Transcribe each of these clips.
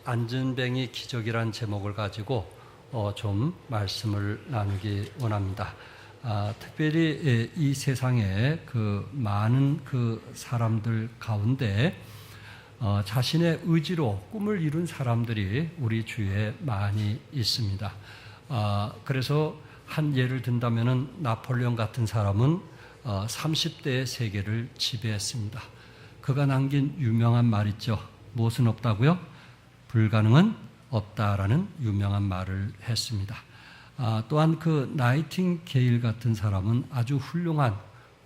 안전뱅이 기적이란 제목을 가지고 좀 말씀을 나누기 원합니다. 특별히 이 세상에 그 많은 그 사람들 가운데 자신의 의지로 꿈을 이룬 사람들이 우리 주위에 많이 있습니다. 그래서 한 예를 든다면은 나폴레옹 같은 사람은 30대의 세계를 지배했습니다. 그가 남긴 유명한 말 있죠. 무엇은 없다고요? 불가능은 없다라는 유명한 말을 했습니다. 또한 그 나이팅게일 같은 사람은 아주 훌륭한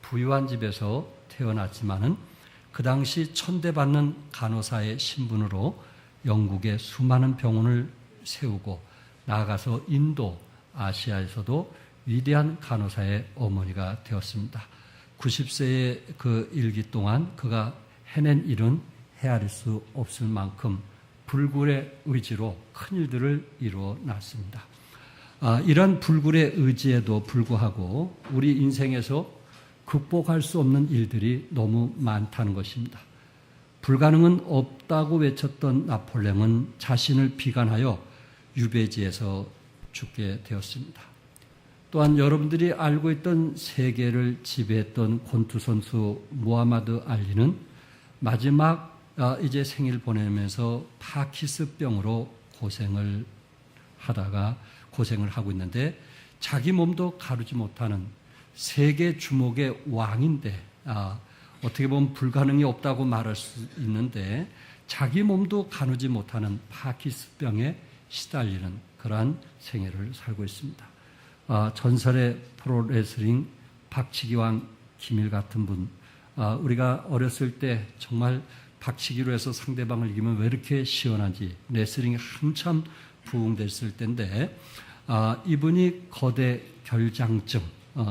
부유한 집에서 태어났지만은 그 당시 천대받는 간호사의 신분으로 영국의 수많은 병원을 세우고 나아가서 인도, 아시아에서도 위대한 간호사의 어머니가 되었습니다. 90세의 그 일기 동안 그가 해낸 일은 헤아릴 수 없을 만큼 불굴의 의지로 큰 일들을 이루어놨습니다. 이런 불굴의 의지에도 불구하고 우리 인생에서 극복할 수 없는 일들이 너무 많다는 것입니다. 불가능은 없다고 외쳤던 나폴레옹은 자신을 비관하여 유배지에서 죽게 되었습니다. 또한 여러분들이 알고 있던 세계를 지배했던 권투 선수 무하마드 알리는 마지막 이제 생일 보내면서 파키스병으로 고생을 하고 있는데 자기 몸도 가루지 못하는 세계 주목의 왕인데 어떻게 보면 불가능이 없다고 말할 수 있는데 자기 몸도 가누지 못하는 파키스병에 시달리는 그러한 생애를 살고 있습니다. 전설의 프로레슬링 박치기왕 김일 같은 분, 우리가 어렸을 때 정말 박치기로 해서 상대방을 이기면 왜 이렇게 시원한지 레슬링이 한참 부흥됐을 때인데 이분이 거대 결장증,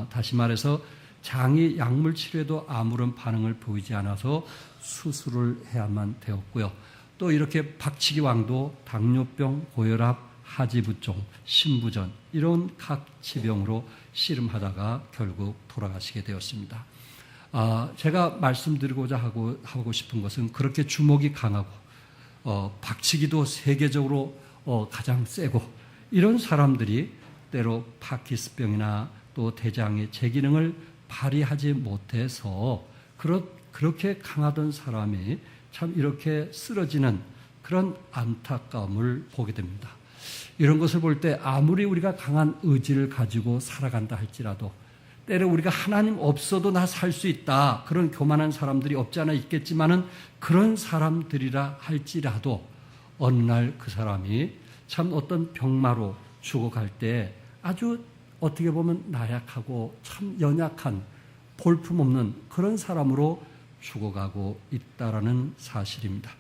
다시 말해서 장이 약물 치료에도 아무런 반응을 보이지 않아서 수술을 해야만 되었고요. 또 이렇게 박치기 왕도 당뇨병, 고혈압, 하지부종, 신부전 이런 각 지병으로 씨름하다가 결국 돌아가시게 되었습니다. 제가 말씀드리고자 하고 싶은 것은 그렇게 주목이 강하고 박치기도 세계적으로 가장 세고 이런 사람들이 때로 파키스병이나 또 대장의 제기능을 발휘하지 못해서 그렇게 강하던 사람이 참 이렇게 쓰러지는 그런 안타까움을 보게 됩니다. 이런 것을 볼 때 아무리 우리가 강한 의지를 가지고 살아간다 할지라도 때로 우리가 하나님 없어도 나 살 수 있다. 그런 교만한 사람들이 없지 않아 있겠지만은 그런 사람들이라 할지라도 어느 날 그 사람이 참 어떤 병마로 죽어갈 때 아주 어떻게 보면 나약하고 참 연약한 볼품없는 그런 사람으로 죽어가고 있다라는 사실입니다.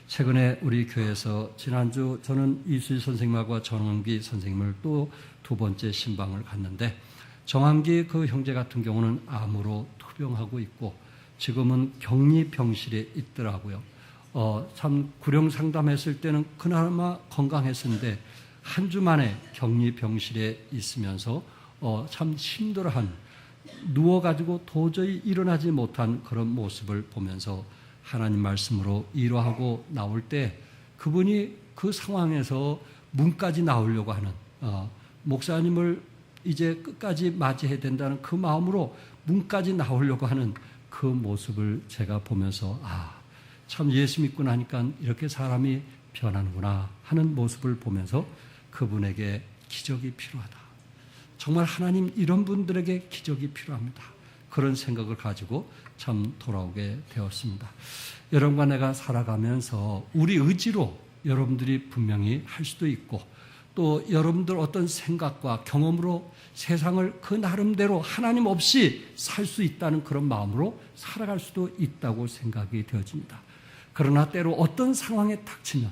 최근에 우리 교회에서 지난주 저는 이수희 선생님하고 정한기 선생님을 또 두 번째 신방을 갔는데 정한기 그 형제 같은 경우는 암으로 투병하고 있고 지금은 격리병실에 있더라고요. 참 구령 상담했을 때는 그나마 건강했었는데 한 주 만에 격리병실에 있으면서 참 힘들어한 누워가지고 도저히 일어나지 못한 그런 모습을 보면서 하나님 말씀으로 위로하고 나올 때 그분이 그 상황에서 문까지 나오려고 하는 목사님을 이제 끝까지 맞이해야 된다는 그 마음으로 문까지 나오려고 하는 그 모습을 제가 보면서 참 예수 믿고 나니까 이렇게 사람이 변하는구나 하는 모습을 보면서 그분에게 기적이 필요하다. 정말 하나님 이런 분들에게 기적이 필요합니다. 그런 생각을 가지고 참 돌아오게 되었습니다. 여러분과 내가 살아가면서 우리 의지로 여러분들이 분명히 할 수도 있고 또 여러분들 어떤 생각과 경험으로 세상을 그 나름대로 하나님 없이 살 수 있다는 그런 마음으로 살아갈 수도 있다고 생각이 되어집니다. 그러나 때로 어떤 상황에 닥치면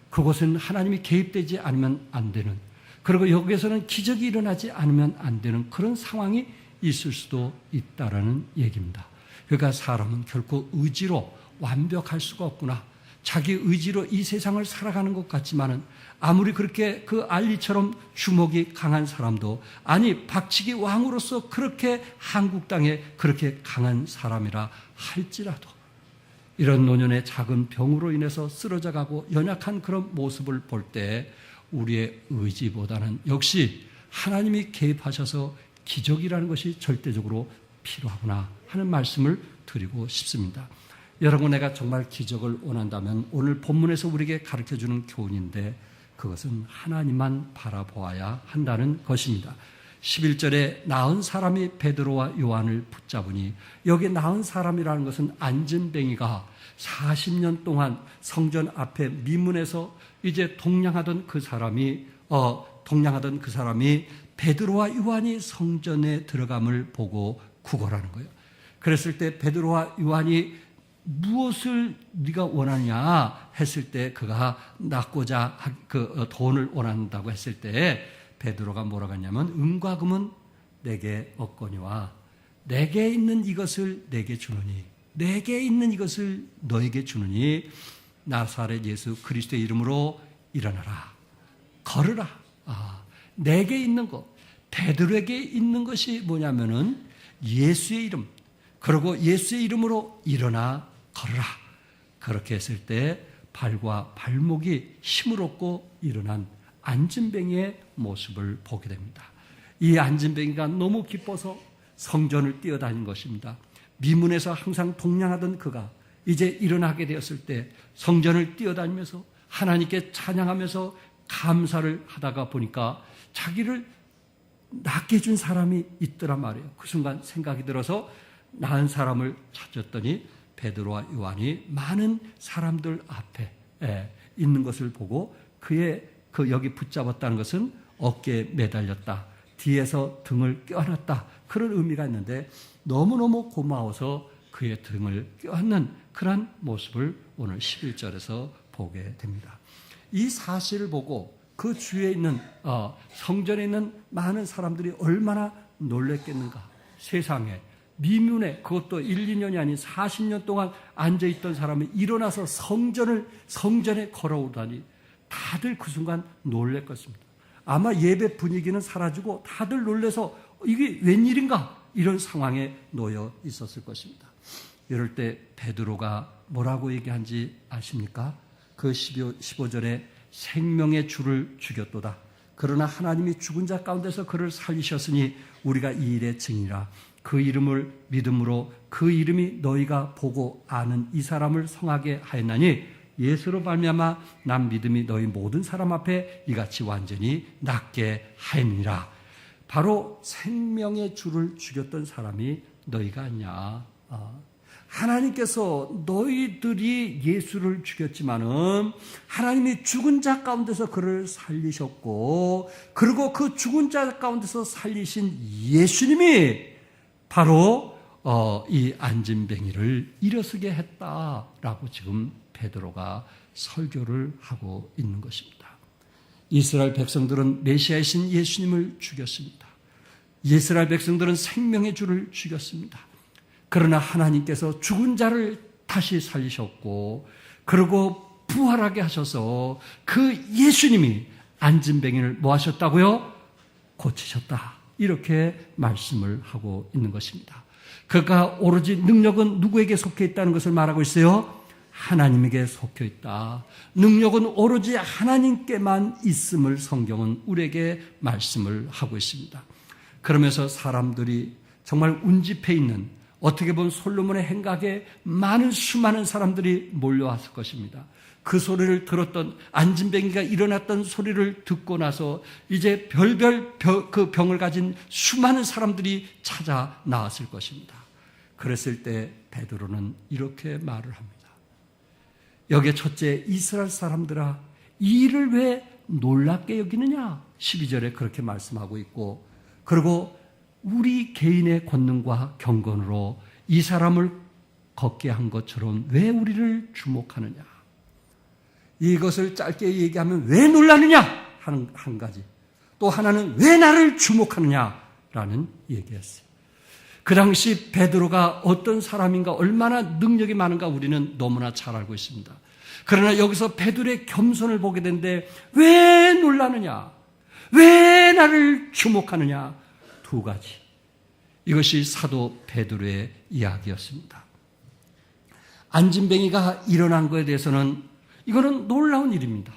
그곳은 하나님이 개입되지 않으면 안 되는, 그리고 여기에서는 기적이 일어나지 않으면 안 되는 그런 상황이 있을 수도 있다라는 얘기입니다. 그러니까 사람은 결코 의지로 완벽할 수가 없구나. 자기 의지로 이 세상을 살아가는 것 같지만은 아무리 그렇게 그 알리처럼 주목이 강한 사람도 아니 박치기 왕으로서 그렇게 한국 땅에 그렇게 강한 사람이라 할지라도 이런 노년의 작은 병으로 인해서 쓰러져 가고 연약한 그런 모습을 볼 때 우리의 의지보다는 역시 하나님이 개입하셔서 기적이라는 것이 절대적으로 필요하구나 하는 말씀을 드리고 싶습니다. 여러분, 내가 정말 기적을 원한다면 오늘 본문에서 우리에게 가르쳐주는 교훈인데 그것은 하나님만 바라보아야 한다는 것입니다. 11절에 나은 사람이 베드로와 요한을 붙잡으니, 여기 나은 사람이라는 것은 안진뱅이가 40년 동안 성전 앞에 미문에서 이제 동냥하던 그 사람이 베드로와 요한이 성전에 들어감을 보고 구걸하는 거예요. 그랬을 때 베드로와 요한이 무엇을 네가 원하냐 했을 때, 그가 낳고자 그 돈을 원한다고 했을 때 베드로가 뭐라고 했냐면, 은과 금은 내게 없거니와 내게 있는 이것을 내게 주느니, 내게 있는 이것을 너에게 주느니 나사렛 예수 그리스도의 이름으로 일어나라, 걸으라. 내게 있는 것, 베드로에게 있는 것이 뭐냐면은 예수의 이름, 그리고 예수의 이름으로 일어나 걸으라. 그렇게 했을 때 발과 발목이 힘을 얻고 일어난 안진뱅이의 모습을 보게 됩니다. 이 안진뱅이가 너무 기뻐서 성전을 뛰어다닌 것입니다. 미문에서 항상 동냥하던 그가 이제 일어나게 되었을 때 성전을 뛰어다니면서 하나님께 찬양하면서 감사를 하다가 보니까 자기를 낫게 해준 사람이 있더란 말이에요. 그 순간 생각이 들어서 나은 사람을 찾았더니 베드로와 요한이 많은 사람들 앞에 있는 것을 보고 그의 여기 붙잡았다는 것은 어깨에 매달렸다, 뒤에서 등을 껴안았다, 그런 의미가 있는데 너무너무 고마워서 그의 등을 껴안는 그런 모습을 오늘 11절에서 보게 됩니다. 이 사실을 보고 그 주위에 있는 성전에 있는 많은 사람들이 얼마나 놀랬겠는가. 세상에 미문에, 그것도 1, 2년이 아닌 40년 동안 앉아있던 사람이 일어나서 성전에 걸어오다니 다들 그 순간 놀랄 것입니다. 아마 예배 분위기는 사라지고 다들 놀라서 이게 웬일인가 이런 상황에 놓여 있었을 것입니다. 이럴 때 베드로가 뭐라고 얘기한지 아십니까? 그 15절에 생명의 주를 죽였도다. 그러나 하나님이 죽은 자 가운데서 그를 살리셨으니 우리가 이 일의 증이라. 그 이름을 믿음으로 그 이름이 너희가 보고 아는 이 사람을 성하게 하였나니 예수로 말미암아 난 믿음이 너희 모든 사람 앞에 이같이 완전히 낫게 하였느니라. 바로 생명의 주를 죽였던 사람이 너희가 아니냐. 하나님께서 너희들이 예수를 죽였지만은 하나님이 죽은 자 가운데서 그를 살리셨고, 그리고 그 죽은 자 가운데서 살리신 예수님이 바로 이 안진뱅이를 일어서게 했다라고 지금 베드로가 설교를 하고 있는 것입니다. 이스라엘 백성들은 메시아이신 예수님을 죽였습니다. 이스라엘 백성들은 생명의 주를 죽였습니다. 그러나 하나님께서 죽은 자를 다시 살리셨고, 그리고 부활하게 하셔서 그 예수님이 안진뱅이를 뭐 하셨다고요? 고치셨다. 이렇게 말씀을 하고 있는 것입니다. 그가 오로지 능력은 누구에게 속해 있다는 것을 말하고 있어요? 하나님에게 속해 있다. 능력은 오로지 하나님께만 있음을 성경은 우리에게 말씀을 하고 있습니다. 그러면서 사람들이 정말 운집해 있는, 어떻게 보면 솔로몬의 행각에 수많은 사람들이 몰려왔을 것입니다. 그 소리를 들었던, 안진뱅이가 일어났던 소리를 듣고 나서 이제 별별 그 병을 가진 수많은 사람들이 찾아 나왔을 것입니다. 그랬을 때 베드로는 이렇게 말을 합니다. 여기에 첫째, 이스라엘 사람들아, 이 일을 왜 놀랍게 여기느냐? 12절에 그렇게 말씀하고 있고, 그리고 우리 개인의 권능과 경건으로 이 사람을 걷게 한 것처럼 왜 우리를 주목하느냐? 이것을 짧게 얘기하면 왜 놀라느냐 하는 한 가지, 또 하나는 왜 나를 주목하느냐라는 얘기였어요. 그 당시 베드로가 어떤 사람인가, 얼마나 능력이 많은가 우리는 너무나 잘 알고 있습니다. 그러나 여기서 베드로의 겸손을 보게 되는데 왜 놀라느냐, 왜 나를 주목하느냐, 두 가지. 이것이 사도 베드로의 이야기였습니다. 안진뱅이가 일어난 것에 대해서는 이거는 놀라운 일입니다.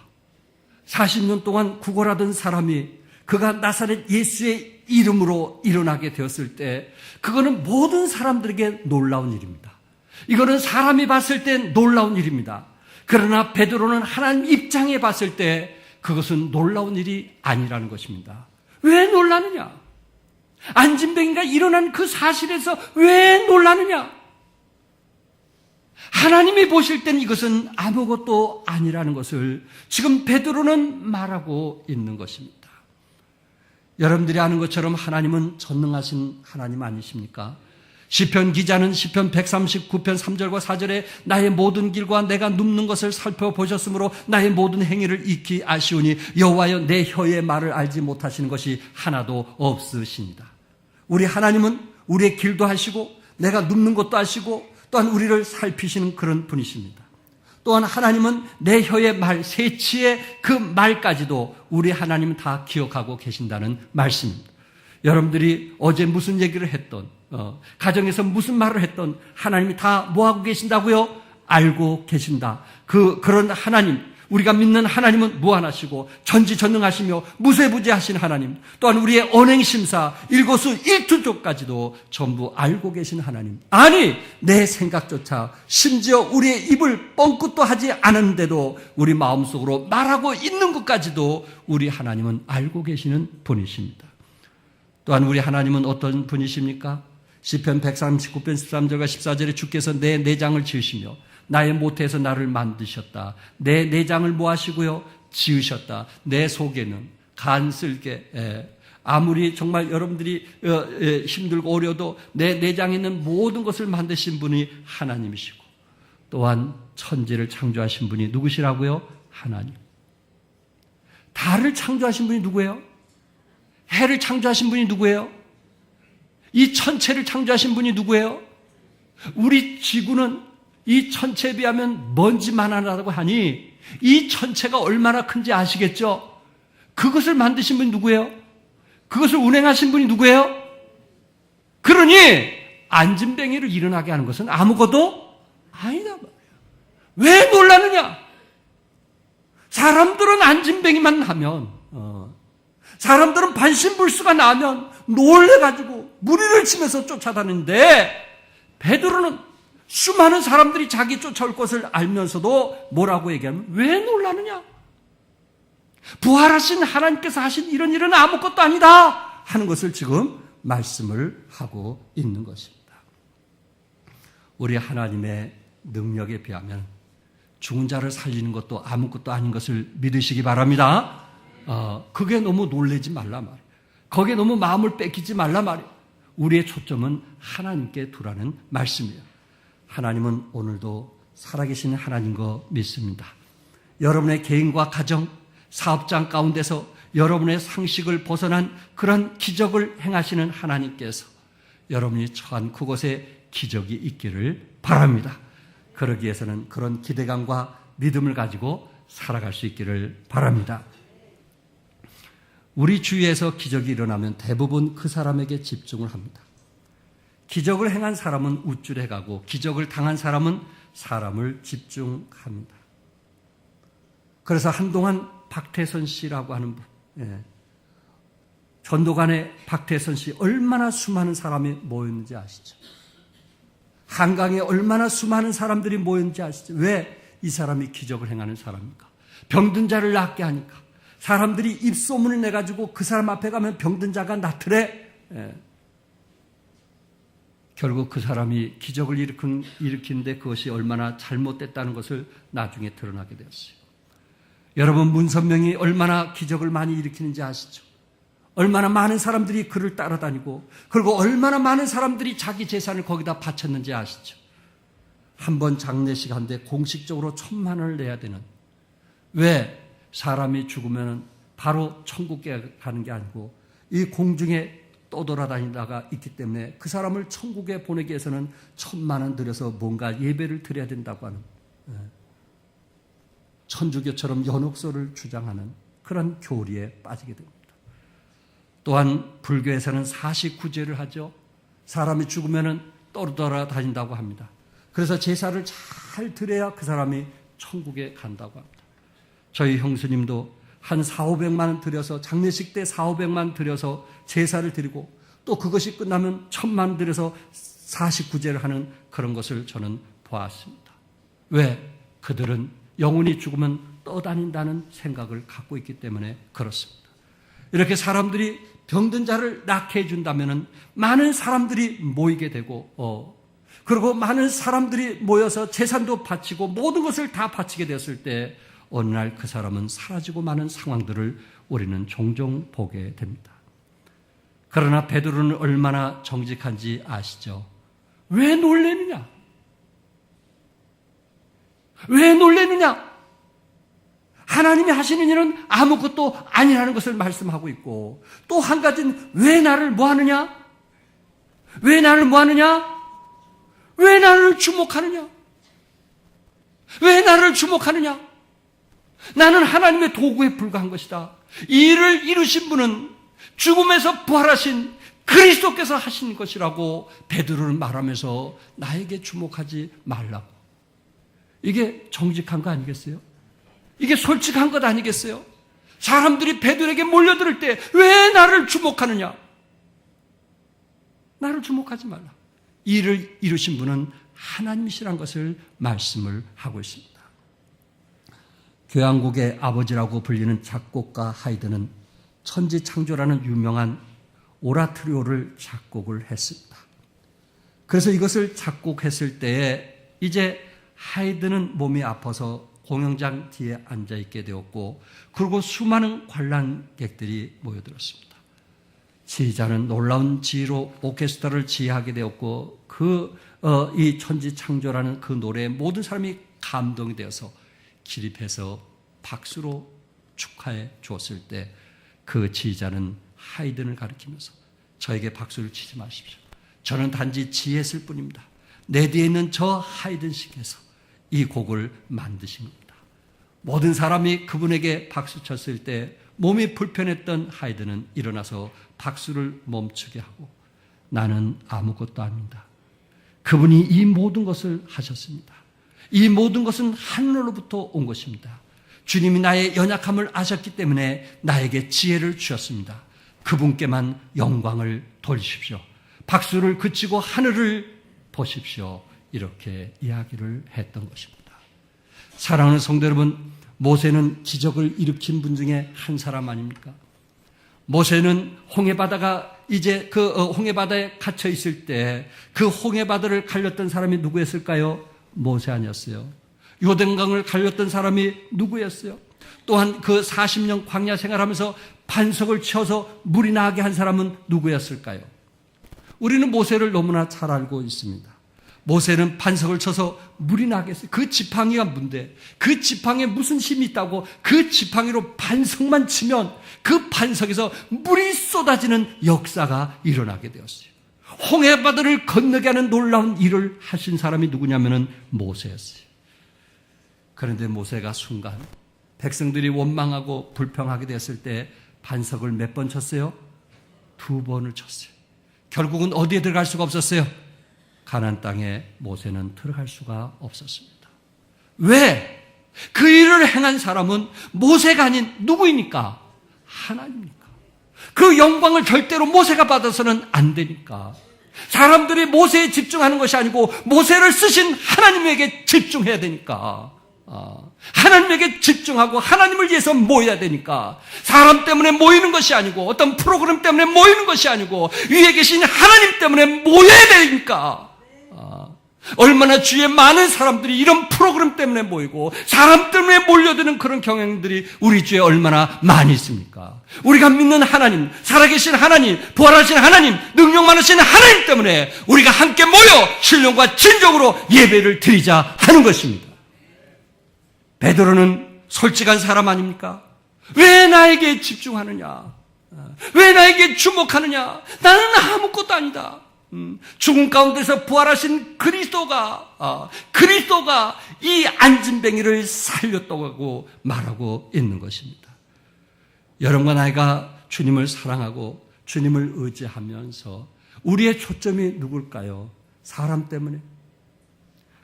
40년 동안 구걸하던 사람이 그가 나사렛 예수의 이름으로 일어나게 되었을 때 그거는 모든 사람들에게 놀라운 일입니다. 이거는 사람이 봤을 때 놀라운 일입니다. 그러나 베드로는 하나님 입장에 봤을 때 그것은 놀라운 일이 아니라는 것입니다. 왜 놀라느냐? 안진뱅이가 일어난 그 사실에서 왜 놀라느냐? 하나님이 보실 땐 이것은 아무것도 아니라는 것을 지금 베드로는 말하고 있는 것입니다. 여러분들이 아는 것처럼 하나님은 전능하신 하나님 아니십니까? 시편 기자는 시편 139편 3절과 4절에 나의 모든 길과 내가 눕는 것을 살펴보셨으므로 나의 모든 행위를 익히 아시오니 여호와여 내 혀의 말을 알지 못하시는 것이 하나도 없으십니다. 우리 하나님은 우리의 길도 하시고 내가 눕는 것도 아시고 또한 우리를 살피시는 그런 분이십니다. 또한 하나님은 내 혀의 말, 새치의 그 말까지도 우리 하나님은 다 기억하고 계신다는 말씀입니다. 여러분들이 어제 무슨 얘기를 했던 가정에서 무슨 말을 했던 하나님이 다 뭐하고 계신다고요? 알고 계신다. 그런 하나님, 우리가 믿는 하나님은 무한하시고 전지전능하시며 무쇠부재하신 하나님, 또한 우리의 언행심사, 일거수일투족까지도 전부 알고 계신 하나님. 아니, 내 생각조차 심지어 우리의 입을 뻥끗도 하지 않았는데도 우리 마음속으로 말하고 있는 것까지도 우리 하나님은 알고 계시는 분이십니다. 또한 우리 하나님은 어떤 분이십니까? 시편 139편 13절과 14절에 주께서 내 내장을 지으시며 나의 모태에서 나를 만드셨다. 내 내장을 뭐 하시고요? 지으셨다. 내 속에는 간쓸게 아무리 정말 여러분들이 힘들고 어려도 내 내장에 있는 모든 것을 만드신 분이 하나님이시고 또한 천지를 창조하신 분이 누구시라고요? 하나님. 달을 창조하신 분이 누구예요? 해를 창조하신 분이 누구예요? 이 천체를 창조하신 분이 누구예요? 우리 지구는 이 천체에 비하면 먼지만 하나라고 하니 이 천체가 얼마나 큰지 아시겠죠? 그것을 만드신 분이 누구예요? 그것을 운행하신 분이 누구예요? 그러니 안진뱅이를 일어나게 하는 것은 아무것도 아니다. 왜 놀라느냐? 사람들은 안진뱅이만 하면 사람들은 반신불수가 나면 놀래가지고 무리를 치면서 쫓아다니는데 베드로는 수많은 사람들이 자기 쫓아올 것을 알면서도 뭐라고 얘기하면 왜 놀라느냐? 부활하신 하나님께서 하신 이런 일은 아무것도 아니다 하는 것을 지금 말씀을 하고 있는 것입니다. 우리 하나님의 능력에 비하면 죽은 자를 살리는 것도 아무것도 아닌 것을 믿으시기 바랍니다. 그게 너무 놀라지 말라 말이에요. 거기에 너무 마음을 뺏기지 말라 말이에요. 우리의 초점은 하나님께 두라는 말씀이에요. 하나님은 오늘도 살아계신 하나님인 거 믿습니다. 여러분의 개인과 가정, 사업장 가운데서 여러분의 상식을 벗어난 그런 기적을 행하시는 하나님께서 여러분이 처한 그곳에 기적이 있기를 바랍니다. 그러기 위해서는 그런 기대감과 믿음을 가지고 살아갈 수 있기를 바랍니다. 우리 주위에서 기적이 일어나면 대부분 그 사람에게 집중을 합니다. 기적을 행한 사람은 우쭐해 가고 기적을 당한 사람은 사람을 집중합니다. 그래서 한동안 박태선 씨라고 하는 분, 전도관의 박태선 씨 얼마나 수많은 사람이 모였는지 아시죠? 한강에 얼마나 수많은 사람들이 모였는지 아시죠? 왜 이 사람이 기적을 행하는 사람입니까? 병든 자를 낫게 하니까. 사람들이 입소문을 내가지고 그 사람 앞에 가면 병든 자가 낫더래. 결국 그 사람이 기적을 일으키는데 그것이 얼마나 잘못됐다는 것을 나중에 드러나게 되었어요. 여러분, 문선명이 얼마나 기적을 많이 일으키는지 아시죠? 얼마나 많은 사람들이 그를 따라다니고 그리고 얼마나 많은 사람들이 자기 재산을 거기다 바쳤는지 아시죠? 한 번 장례식 한데 공식적으로 1,000만 원을 내야 되는, 왜 사람이 죽으면 바로 천국에 가는 게 아니고 이 공중에 떠돌아다니다가 있기 때문에 그 사람을 천국에 보내기 위해서는 1,000만 원 들여서 뭔가 예배를 드려야 된다고 하는, 천주교처럼 연옥소를 주장하는 그런 교리에 빠지게 됩니다. 또한 불교에서는 49제를 하죠. 사람이 죽으면 떠돌아다닌다고 합니다. 그래서 제사를 잘 드려야 그 사람이 천국에 간다고 합니다. 저희 형수님도 한 4,500만 원 들여서 장례식 때 4,500만 원 들여서 제사를 드리고 또 그것이 끝나면 1,000만 원 들여서 49제를 하는 그런 것을 저는 보았습니다. 왜? 그들은 영혼이 죽으면 떠다닌다는 생각을 갖고 있기 때문에 그렇습니다. 이렇게 사람들이 병든 자를 낫게 해준다면 많은 사람들이 모이게 되고 그리고 많은 사람들이 모여서 재산도 바치고 모든 것을 다 바치게 되었을 때 어느 날 그 사람은 사라지고 마는 상황들을 우리는 종종 보게 됩니다. 그러나 베드로는 얼마나 정직한지 아시죠? 왜 놀래느냐? 왜 놀래느냐? 하나님이 하시는 일은 아무것도 아니라는 것을 말씀하고 있고 또 한 가지는 왜 나를 뭐하느냐? 왜 나를 뭐하느냐? 왜 나를 주목하느냐? 왜 나를 주목하느냐? 나는 하나님의 도구에 불과한 것이다. 이 일을 이루신 분은 죽음에서 부활하신 그리스도께서 하신 것이라고 베드로는 말하면서 나에게 주목하지 말라고. 이게 정직한 거 아니겠어요? 이게 솔직한 것 아니겠어요? 사람들이 베드로에게 몰려들 때 왜 나를 주목하느냐? 나를 주목하지 말라. 이 일을 이루신 분은 하나님이시란 것을 말씀을 하고 있습니다. 교향곡의 아버지라고 불리는 작곡가 하이든은 천지창조라는 유명한 오라토리오를 작곡을 했습니다. 그래서 이것을 작곡했을 때에 이제 하이든은 몸이 아파서 공연장 뒤에 앉아있게 되었고 그리고 수많은 관람객들이 모여들었습니다. 지휘자는 놀라운 지휘로 오케스트라를 지휘하게 되었고 이 천지창조라는 그 노래에 모든 사람이 감동이 되어서 기립해서 박수로 축하해 주었을 때 그 지휘자는 하이든을 가리키면서 저에게 박수를 치지 마십시오. 저는 단지 지휘했을 뿐입니다. 내 뒤에 있는 저 하이든 씨께서 이 곡을 만드신 겁니다. 모든 사람이 그분에게 박수 쳤을 때 몸이 불편했던 하이든은 일어나서 박수를 멈추게 하고 나는 아무것도 아닙니다. 그분이 이 모든 것을 하셨습니다. 이 모든 것은 하늘로부터 온 것입니다. 주님이 나의 연약함을 아셨기 때문에 나에게 지혜를 주셨습니다. 그분께만 영광을 돌리십시오. 박수를 그치고 하늘을 보십시오. 이렇게 이야기를 했던 것입니다. 사랑하는 성도 여러분, 모세는 기적을 일으킨 분 중에 한 사람 아닙니까? 모세는 홍해바다가 이제 홍해바다에 갇혀 있을 때 그 홍해바다를 갈렸던 사람이 누구였을까요? 모세 아니었어요. 요단강을 갈렸던 사람이 누구였어요? 또한 그 40년 광야 생활하면서 반석을 쳐서 물이 나게 한 사람은 누구였을까요? 우리는 모세를 너무나 잘 알고 있습니다. 모세는 반석을 쳐서 물이 나게 했어요. 그 지팡이가 뭔데? 그 지팡이에 무슨 힘이 있다고 그 지팡이로 반석만 치면 그 반석에서 물이 쏟아지는 역사가 일어나게 되었어요. 홍해바다를 건너게 하는 놀라운 일을 하신 사람이 누구냐면 모세였어요. 그런데 모세가 순간 백성들이 원망하고 불평하게 되었을 때 반석을 몇 번 쳤어요? 2번을 쳤어요. 결국은 어디에 들어갈 수가 없었어요? 가나안 땅에 모세는 들어갈 수가 없었습니다. 왜? 그 일을 행한 사람은 모세가 아닌 누구입니까? 하나님입니까? 그 영광을 절대로 모세가 받아서는 안 되니까 사람들이 모세에 집중하는 것이 아니고 모세를 쓰신 하나님에게 집중해야 되니까 하나님에게 집중하고 하나님을 위해서 모여야 되니까 사람 때문에 모이는 것이 아니고 어떤 프로그램 때문에 모이는 것이 아니고 위에 계신 하나님 때문에 모여야 되니까 얼마나 주위에 많은 사람들이 이런 프로그램 때문에 모이고 사람 때문에 몰려드는 그런 경향들이 우리 주위에 얼마나 많이 있습니까? 우리가 믿는 하나님, 살아계신 하나님, 부활하신 하나님, 능력 많으신 하나님 때문에 우리가 함께 모여 신령과 진정으로 예배를 드리자 하는 것입니다. 베드로는 솔직한 사람 아닙니까? 왜 나에게 집중하느냐? 왜 나에게 주목하느냐? 나는 아무것도 아니다. 죽음 가운데서 부활하신 그리스도가 이 안진뱅이를 살렸다고 말하고 있는 것입니다. 여러분과 나이가 주님을 사랑하고 주님을 의지하면서 우리의 초점이 누굴까요? 사람 때문에?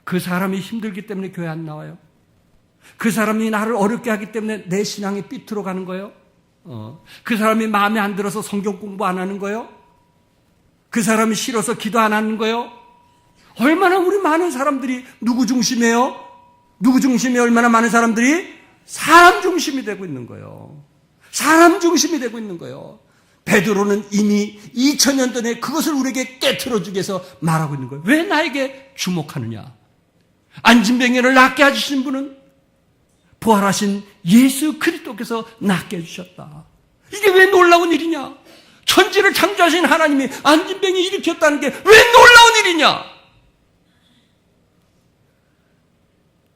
그 사람이 힘들기 때문에 교회 안 나와요? 그 사람이 나를 어렵게 하기 때문에 내 신앙이 삐뚤어 가는 거예요? 그 사람이 마음에 안 들어서 성경 공부 안 하는 거예요? 그 사람이 싫어서 기도 안 하는 거예요? 얼마나 우리 많은 사람들이 누구 중심이에요? 누구 중심이 얼마나 많은 사람들이 사람 중심이 되고 있는 거예요. 사람 중심이 되고 있는 거예요. 베드로는 이미 2000년 전에 그것을 우리에게 깨트려주기 위해서 말하고 있는 거예요. 왜 나에게 주목하느냐? 안진뱅이를 낫게 해주신 분은 부활하신 예수 그리스도께서 낫게 해주셨다. 이게 왜 놀라운 일이냐? 천지를 창조하신 하나님이 안진뱅이 일으켰다는 게 왜 놀라운 일이냐?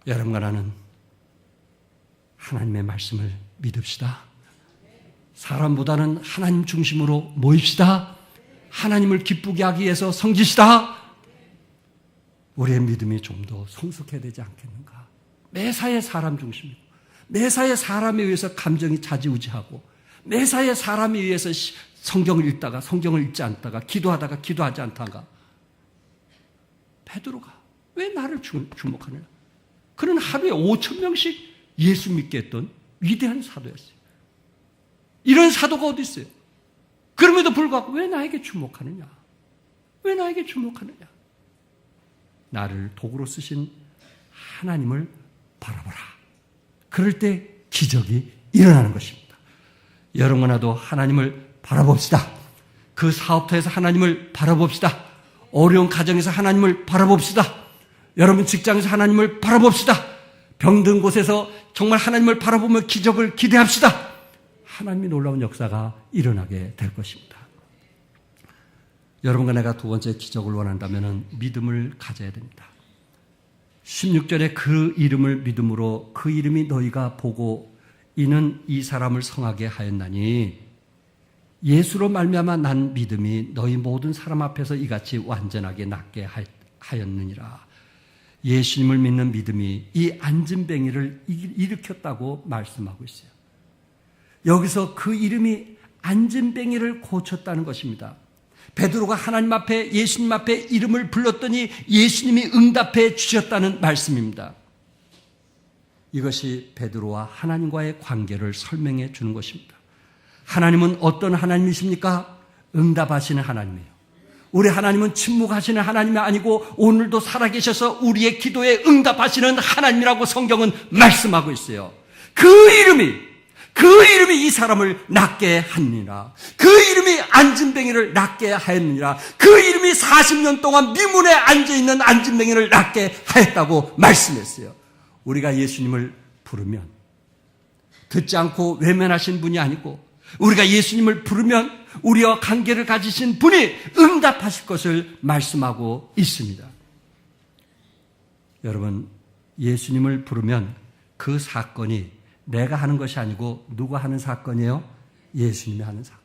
여러분과 나는 하나님의 말씀을 믿읍시다. 사람보다는 하나님 중심으로 모입시다. 하나님을 기쁘게 하기 위해서 섬기시다. 우리의 믿음이 좀 더 성숙해야 되지 않겠는가? 매사에 사람 중심이고, 매사에 사람에 의해서 감정이 좌지우지하고, 매사에 사람에 의해서 성경을 읽다가 성경을 읽지 않다가 기도하다가 기도하지 않다가. 베드로가 왜 나를 주목하느냐? 그는 하루에 5,000명씩 예수 믿게 했던 위대한 사도였어요. 이런 사도가 어디 있어요? 그럼에도 불구하고 왜 나에게 주목하느냐? 왜 나에게 주목하느냐? 나를 도구로 쓰신 하나님을 바라보라. 그럴 때 기적이 일어나는 것입니다. 여러분과 나도 하나님을 바라봅시다. 그 사업터에서 하나님을 바라봅시다. 어려운 가정에서 하나님을 바라봅시다. 여러분 직장에서 하나님을 바라봅시다. 병든 곳에서 정말 하나님을 바라보며 기적을 기대합시다. 하나님이 놀라운 역사가 일어나게 될 것입니다. 여러분과 내가 두 번째 기적을 원한다면 믿음을 가져야 됩니다. 16절에 그 이름을 믿음으로 그 이름이 너희가 보고 이는 이 사람을 성하게 하였나니 예수로 말미암아 난 믿음이 너희 모든 사람 앞에서 이같이 완전하게 낫게 하였느니라. 예수님을 믿는 믿음이 이 안진뱅이를 일으켰다고 말씀하고 있어요. 여기서 그 이름이 안진뱅이를 고쳤다는 것입니다. 베드로가 하나님 앞에 예수님 앞에 이름을 불렀더니 예수님이 응답해 주셨다는 말씀입니다. 이것이 베드로와 하나님과의 관계를 설명해 주는 것입니다. 하나님은 어떤 하나님이십니까? 응답하시는 하나님이에요. 우리 하나님은 침묵하시는 하나님이 아니고 오늘도 살아계셔서 우리의 기도에 응답하시는 하나님이라고 성경은 말씀하고 있어요. 그 이름이 이 사람을 낫게 하느니라. 그 이름이 안진뱅이를 낫게 하였느니라. 그 이름이 40년 동안 미문에 앉아있는 안진뱅이를 낫게 하였다고 말씀했어요. 우리가 예수님을 부르면 듣지 않고 외면하신 분이 아니고 우리가 예수님을 부르면 우리와 관계를 가지신 분이 응답하실 것을 말씀하고 있습니다. 여러분, 예수님을 부르면 그 사건이 내가 하는 것이 아니고 누가 하는 사건이에요? 예수님이 하는 사건이에요.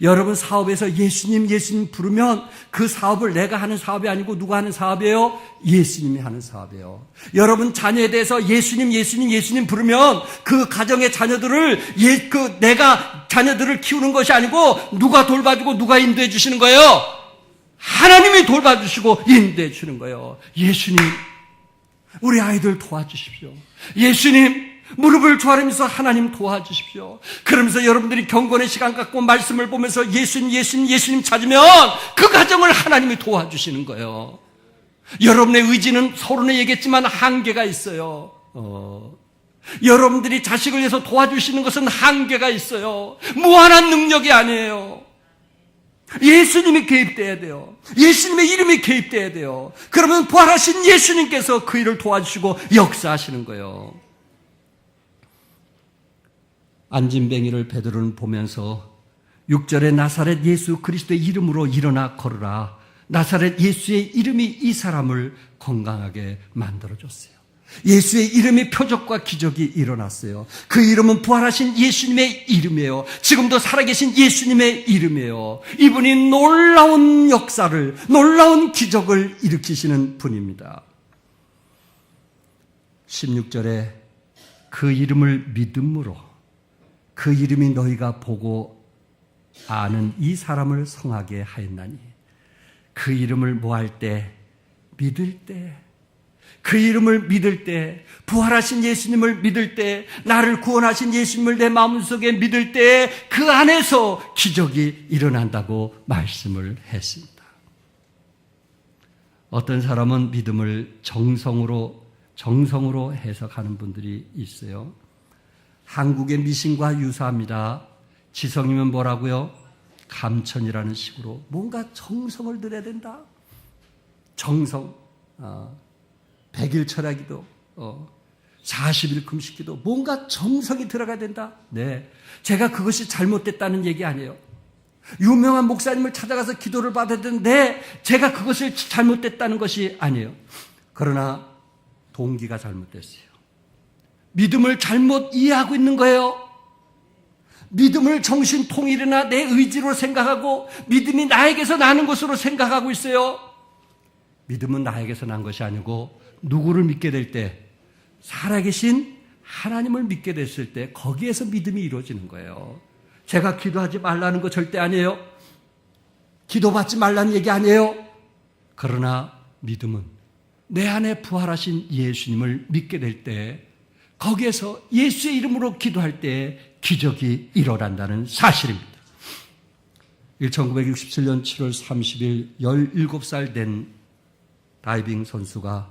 여러분 사업에서 예수님 부르면 그 사업을 내가 하는 사업이 아니고 누가 하는 사업이에요? 예수님이 하는 사업이에요. 여러분 자녀에 대해서 예수님 부르면 그 가정의 자녀들을 내가 자녀들을 키우는 것이 아니고 누가 돌봐주고 누가 인도해 주시는 거예요? 하나님이 돌봐주시고 인도해 주시는 거예요. 예수님, 우리 아이들 도와주십시오. 예수님, 무릎을 조아리면서 하나님 도와주십시오. 그러면서 여러분들이 경건의 시간 갖고 말씀을 보면서 예수님 찾으면 그 가정을 하나님이 도와주시는 거예요. 여러분의 의지는 서론에 얘기했지만 한계가 있어요. 여러분들이 자식을 위해서 도와주시는 것은 한계가 있어요. 무한한 능력이 아니에요. 예수님이 개입돼야 돼요. 예수님의 이름이 개입돼야 돼요. 그러면 부활하신 예수님께서 그 일을 도와주시고 역사하시는 거예요. 안진뱅이를 베드로는 보면서 6절에 나사렛 예수 그리스도의 이름으로 일어나 걸으라. 나사렛 예수의 이름이 이 사람을 건강하게 만들어줬어요. 예수의 이름이 표적과 기적이 일어났어요. 그 이름은 부활하신 예수님의 이름이에요. 지금도 살아계신 예수님의 이름이에요. 이분이 놀라운 역사를, 놀라운 기적을 일으키시는 분입니다. 16절에 그 이름을 믿음으로 그 이름이 너희가 보고 아는 이 사람을 성하게 하였나니 그 이름을 뭐할 때? 믿을 때, 그 이름을 믿을 때, 부활하신 예수님을 믿을 때, 나를 구원하신 예수님을 내 마음속에 믿을 때 그 안에서 기적이 일어난다고 말씀을 했습니다. 어떤 사람은 믿음을 정성으로 해석하는 분들이 있어요. 한국의 미신과 유사합니다. 지성이면 뭐라고요? 감천이라는 식으로 뭔가 정성을 들여야 된다. 정성, 100일 철야기도, 40일 금식기도 뭔가 정성이 들어가야 된다. 네, 제가 그것이 잘못됐다는 얘기 아니에요. 유명한 목사님을 찾아가서 기도를 받아야 되는데 제가 그것을 잘못됐다는 것이 아니에요. 그러나 동기가 잘못됐어요. 믿음을 잘못 이해하고 있는 거예요. 믿음을 정신통일이나 내 의지로 생각하고 믿음이 나에게서 나는 것으로 생각하고 있어요. 믿음은 나에게서 난 것이 아니고 누구를 믿게 될 때, 살아계신 하나님을 믿게 됐을 때 거기에서 믿음이 이루어지는 거예요. 제가 기도하지 말라는 거 절대 아니에요. 기도받지 말라는 얘기 아니에요. 그러나 믿음은 내 안에 부활하신 예수님을 믿게 될 때 거기에서 예수의 이름으로 기도할 때 기적이 일어난다는 사실입니다. 1967년 7월 30일 17살 된 다이빙 선수가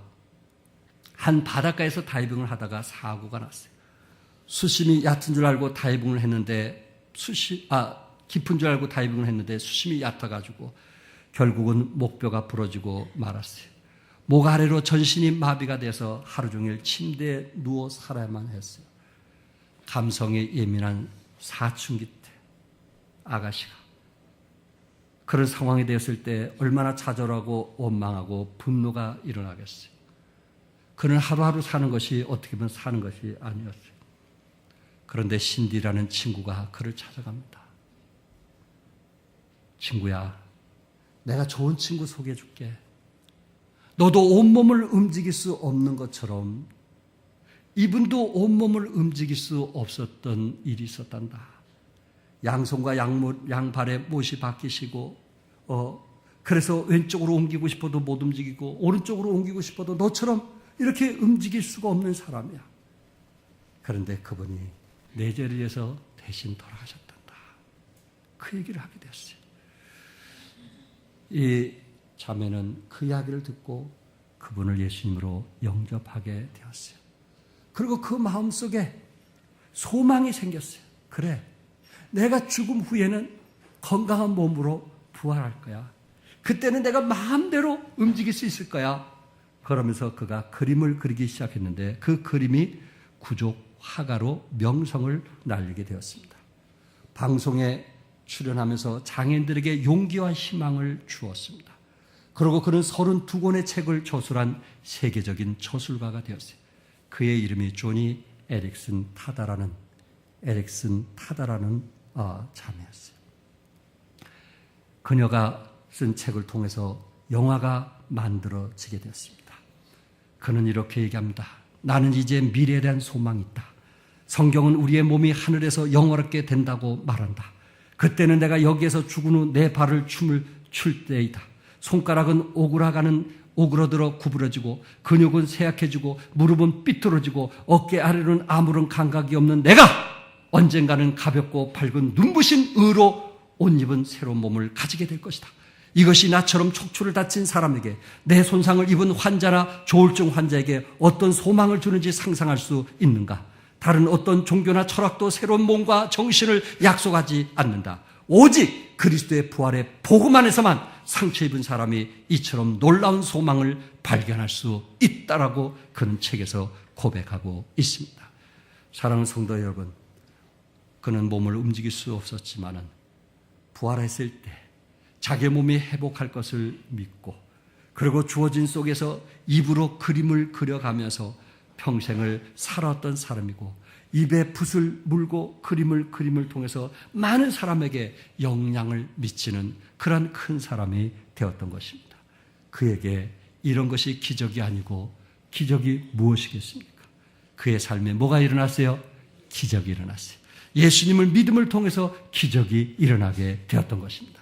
한 바닷가에서 다이빙을 하다가 사고가 났어요. 수심이 얕은 줄 알고 다이빙을 했는데 깊은 줄 알고 다이빙을 했는데 수심이 얕아가지고 결국은 목뼈가 부러지고 말았어요. 목 아래로 전신이 마비가 돼서 하루 종일 침대에 누워 살아야만 했어요. 감성에 예민한 사춘기 때 아가씨가 그런 상황이 되었을 때 얼마나 좌절하고 원망하고 분노가 일어나겠어요. 그는 하루하루 사는 것이 어떻게 보면 사는 것이 아니었어요. 그런데 신디라는 친구가 그를 찾아갑니다. 친구야, 내가 좋은 친구 소개해 줄게. 너도 온몸을 움직일 수 없는 것처럼 이분도 온몸을 움직일 수 없었던 일이 있었단다. 양손과 양발에 못이 박히시고 그래서 왼쪽으로 옮기고 싶어도 못 움직이고 오른쪽으로 옮기고 싶어도 너처럼 이렇게 움직일 수가 없는 사람이야. 그런데 그분이 내 죄를 위해서 대신 돌아가셨단다. 그 얘기를 하게 되었어요. 이 자매는 그 이야기를 듣고 그분을 예수님으로 영접하게 되었어요. 그리고 그 마음속에 소망이 생겼어요. 그래, 내가 죽음 후에는 건강한 몸으로 부활할 거야. 그때는 내가 마음대로 움직일 수 있을 거야. 그러면서 그가 그림을 그리기 시작했는데 그 그림이 구족 화가로 명성을 날리게 되었습니다. 방송에 출연하면서 장애인들에게 용기와 희망을 주었습니다. 그리고 그는 32권의 책을 저술한 세계적인 저술가가 되었어요. 그의 이름이 조니 에릭슨 타다라는 자매였어요. 그녀가 쓴 책을 통해서 영화가 만들어지게 되었습니다. 그는 이렇게 얘기합니다. 나는 이제 미래에 대한 소망이 있다. 성경은 우리의 몸이 하늘에서 영원하게 된다고 말한다. 그때는 내가 여기에서 죽은 후 내 발을 춤을 출 때이다. 손가락은 오그러들어 구부러지고 근육은 쇠약해지고 무릎은 삐뚤어지고 어깨 아래로는 아무런 감각이 없는 내가 언젠가는 가볍고 밝은 눈부신 의로 옷 입은 새로운 몸을 가지게 될 것이다. 이것이 나처럼 척추를 다친 사람에게, 내 손상을 입은 환자나 조울증 환자에게 어떤 소망을 주는지 상상할 수 있는가? 다른 어떤 종교나 철학도 새로운 몸과 정신을 약속하지 않는다. 오직 그리스도의 부활의 복음 안에서만 상처 입은 사람이 이처럼 놀라운 소망을 발견할 수 있다라고 그는 책에서 고백하고 있습니다. 사랑하는 성도 여러분, 그는 몸을 움직일 수 없었지만은 부활했을 때 자기 몸이 회복할 것을 믿고, 그리고 주어진 속에서 입으로 그림을 그려가면서 평생을 살아왔던 사람이고, 입에 붓을 물고 그림을 통해서 많은 사람에게 영향을 미치는 그런 큰 사람이 되었던 것입니다. 그에게 이런 것이 기적이 아니고 기적이 무엇이겠습니까? 그의 삶에 뭐가 일어났어요? 기적이 일어났어요. 예수님을 믿음을 통해서 기적이 일어나게 되었던 것입니다.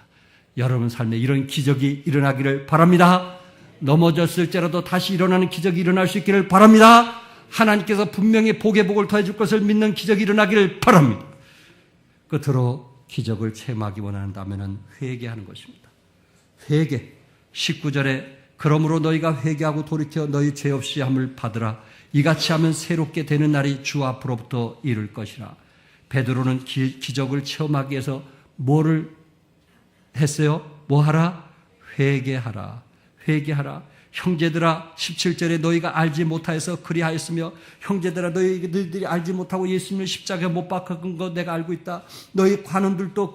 여러분 삶에 이런 기적이 일어나기를 바랍니다. 넘어졌을지라도 다시 일어나는 기적이 일어날 수 있기를 바랍니다. 하나님께서 분명히 복의 복을 더해줄 것을 믿는 기적이 일어나기를 바랍니다. 끝으로 기적을 체험하기 원한다면 회개하는 것입니다. 회개. 19절에 그러므로 너희가 회개하고 돌이켜 너희 죄 없이 함을 받으라. 이같이 하면 새롭게 되는 날이 주 앞으로부터 이를 것이라. 베드로는 기적을 체험하기 위해서 뭐를 했어요? 뭐 하라? 회개하라. 회개하라. 형제들아, 17절에 너희가 알지 못하여서 그리하였으며, 형제들아 너희들이 알지 못하고 예수님을 십자가에 못 박은 거 내가 알고 있다. 너희 관원들도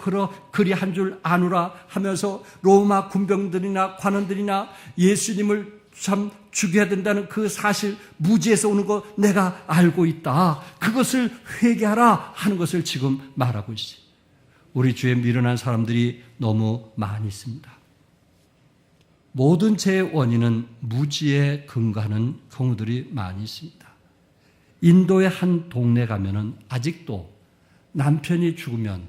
그리한 줄 아노라 하면서 로마 군병들이나 관원들이나 예수님을 참 죽여야 된다는 그 사실, 무지에서 오는 거 내가 알고 있다. 그것을 회개하라 하는 것을 지금 말하고 있어요. 우리 주에 미련한 사람들이 너무 많이 있습니다. 모든 죄의 원인은 무지에 근거하는 경우들이 많이 있습니다. 인도의 한 동네 가면은 아직도 남편이 죽으면,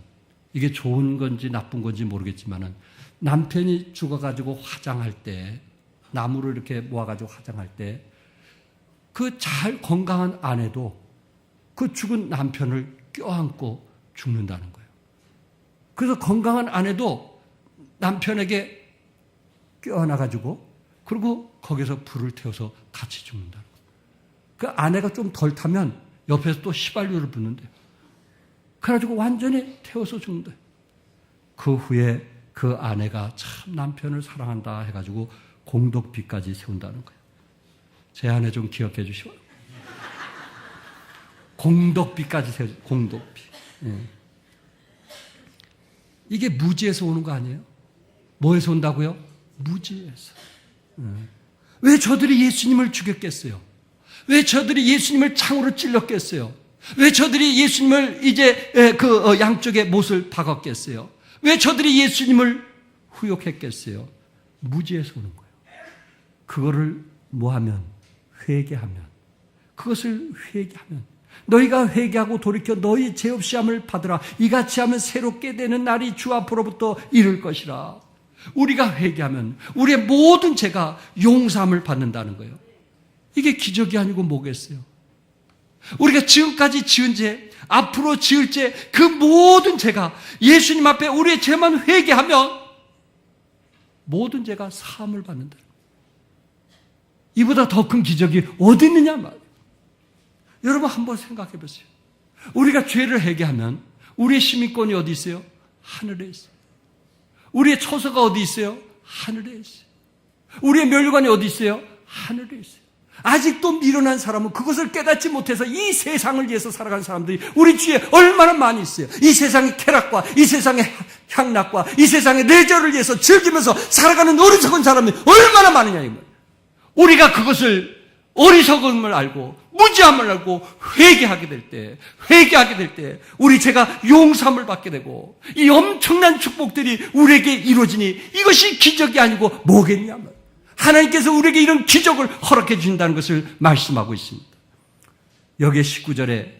이게 좋은 건지 나쁜 건지 모르겠지만은, 남편이 죽어가지고 화장할 때, 나무를 이렇게 모아가지고 화장할 때, 그 잘 건강한 아내도 그 죽은 남편을 껴안고 죽는다는 거예요. 그래서 건강한 아내도 남편에게 껴안아가지고, 그리고 거기서 불을 태워서 같이 죽는다. 그 아내가 좀 덜 타면 옆에서 또 휘발유를 붓는데, 그래가지고 완전히 태워서 죽는다. 그 후에 그 아내가 참 남편을 사랑한다 해가지고 공덕비까지 세운다는 거예요. 제 아내 좀 기억해 주시오. 공덕비까지 세워, 공덕비. 예. 이게 무지에서 오는 거 아니에요? 뭐에서 온다고요? 무지에서. 왜 저들이 예수님을 죽였겠어요? 왜 저들이 예수님을 창으로 찔렀겠어요? 왜 저들이 예수님을 이제 양쪽에 못을 박았겠어요? 왜 저들이 예수님을 후욕했겠어요? 무지에서 오는 거예요. 그거를 뭐하면? 회개하면. 그것을 회개하면. 너희가 회개하고 돌이켜 너희 죄 없이 함을 받으라. 이같이 하면 새롭게 되는 날이 주 앞으로부터 이를 것이라. 우리가 회개하면 우리의 모든 죄가 용서함을 받는다는 거예요. 이게 기적이 아니고 뭐겠어요? 우리가 지금까지 지은 죄, 앞으로 지을 죄, 그 모든 죄가 예수님 앞에 우리의 죄만 회개하면 모든 죄가 사함을 받는다. 이보다 더 큰 기적이 어디 있느냐 말이에요. 여러분 한번 생각해 보세요. 우리가 죄를 회개하면 우리의 시민권이 어디 있어요? 하늘에 있어요. 우리의 처소가 어디 있어요? 하늘에 있어요. 우리의 멸류관이 어디 있어요? 하늘에 있어요. 아직도 미련한 사람은 그것을 깨닫지 못해서 이 세상을 위해서 살아가는 사람들이 우리 주위에 얼마나 많이 있어요. 이 세상의 쾌락과 이 세상의 향락과 이 세상의 레저를 위해서 즐기면서 살아가는 어리석은 사람이 얼마나 많으냐 이 말이에요. 우리가 그것을 어리석음을 알고 무지함을 알고 회개하게 될 때 우리 죄가 용서함을 받게 되고 이 엄청난 축복들이 우리에게 이루어지니 이것이 기적이 아니고 뭐겠냐 말이에요. 하나님께서 우리에게 이런 기적을 허락해 주신다는 것을 말씀하고 있습니다. 여기에 19절에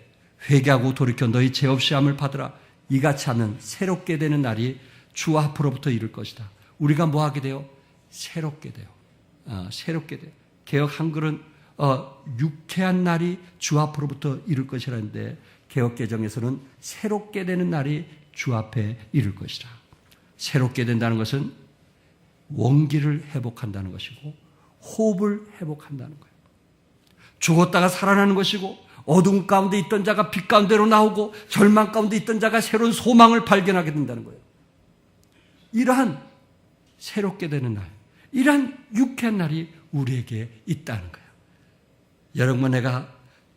회개하고 돌이켜 너희 죄 없이 함을 받으라. 이같이 하면 새롭게 되는 날이 주 앞으로부터 이를 것이다. 우리가 뭐 하게 돼요? 새롭게 돼요. 새롭게 돼요. 개역 한글은 유쾌한 날이 주 앞으로부터 이를 것이라는데 개역개정에서는 새롭게 되는 날이 주 앞에 이를 것이라. 새롭게 된다는 것은 원기를 회복한다는 것이고 호흡을 회복한다는 거예요. 죽었다가 살아나는 것이고 어둠 가운데 있던 자가 빛 가운데로 나오고 절망 가운데 있던 자가 새로운 소망을 발견하게 된다는 거예요. 이러한 새롭게 되는 날, 이러한 유쾌한 날이 우리에게 있다는 거예요. 여러분, 내가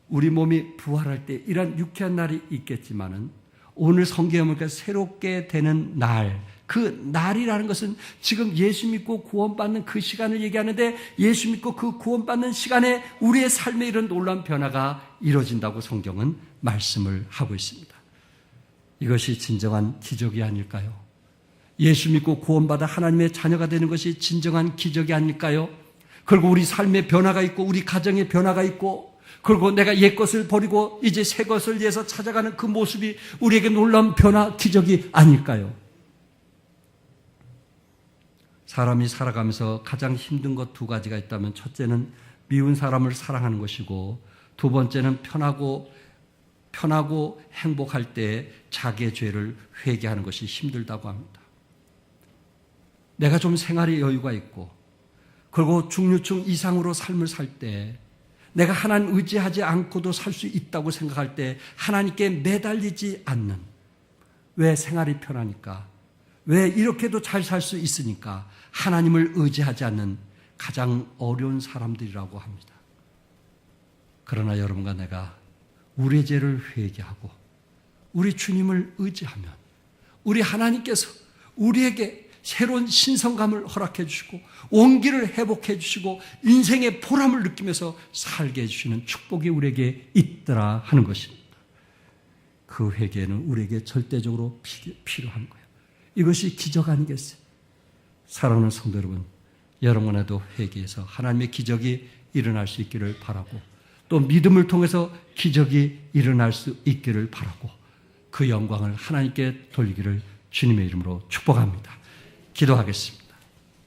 우리 몸이 부활할 때 이러한 유쾌한 날이 있겠지만은 오늘 성경에 보니까 새롭게 되는 날, 그 날이라는 것은 지금 예수 믿고 구원받는 그 시간을 얘기하는데 예수 믿고 그 구원받는 시간에 우리의 삶에 이런 놀라운 변화가 이루어진다고 성경은 말씀을 하고 있습니다. 이것이 진정한 기적이 아닐까요? 예수 믿고 구원받아 하나님의 자녀가 되는 것이 진정한 기적이 아닐까요? 그리고 우리 삶의 변화가 있고 우리 가정의 변화가 있고 그리고 내가 옛것을 버리고 이제 새 것을 위해서 찾아가는 그 모습이 우리에게 놀라운 변화, 기적이 아닐까요? 사람이 살아가면서 가장 힘든 것 두 가지가 있다면 첫째는 미운 사람을 사랑하는 것이고 두 번째는 편하고 행복할 때 자기의 죄를 회개하는 것이 힘들다고 합니다. 내가 좀 생활에 여유가 있고 그리고 중류층 이상으로 삶을 살 때 내가 하나님 의지하지 않고도 살 수 있다고 생각할 때 하나님께 매달리지 않는, 왜 생활이 편하니까, 왜 이렇게도 잘 살 수 있으니까 하나님을 의지하지 않는 가장 어려운 사람들이라고 합니다. 그러나 여러분과 내가 우리의 죄를 회개하고 우리 주님을 의지하면 우리 하나님께서 우리에게 새로운 신성감을 허락해 주시고 온기를 회복해 주시고 인생의 보람을 느끼면서 살게 해주시는 축복이 우리에게 있더라 하는 것입니다. 그 회개는 우리에게 절대적으로 필요한 거예요. 이것이 기적 아니겠어요? 사랑하는 성도 여러분, 여러분에도 회개해서 하나님의 기적이 일어날 수 있기를 바라고 또 믿음을 통해서 기적이 일어날 수 있기를 바라고 그 영광을 하나님께 돌리기를 주님의 이름으로 축복합니다. 기도하겠습니다.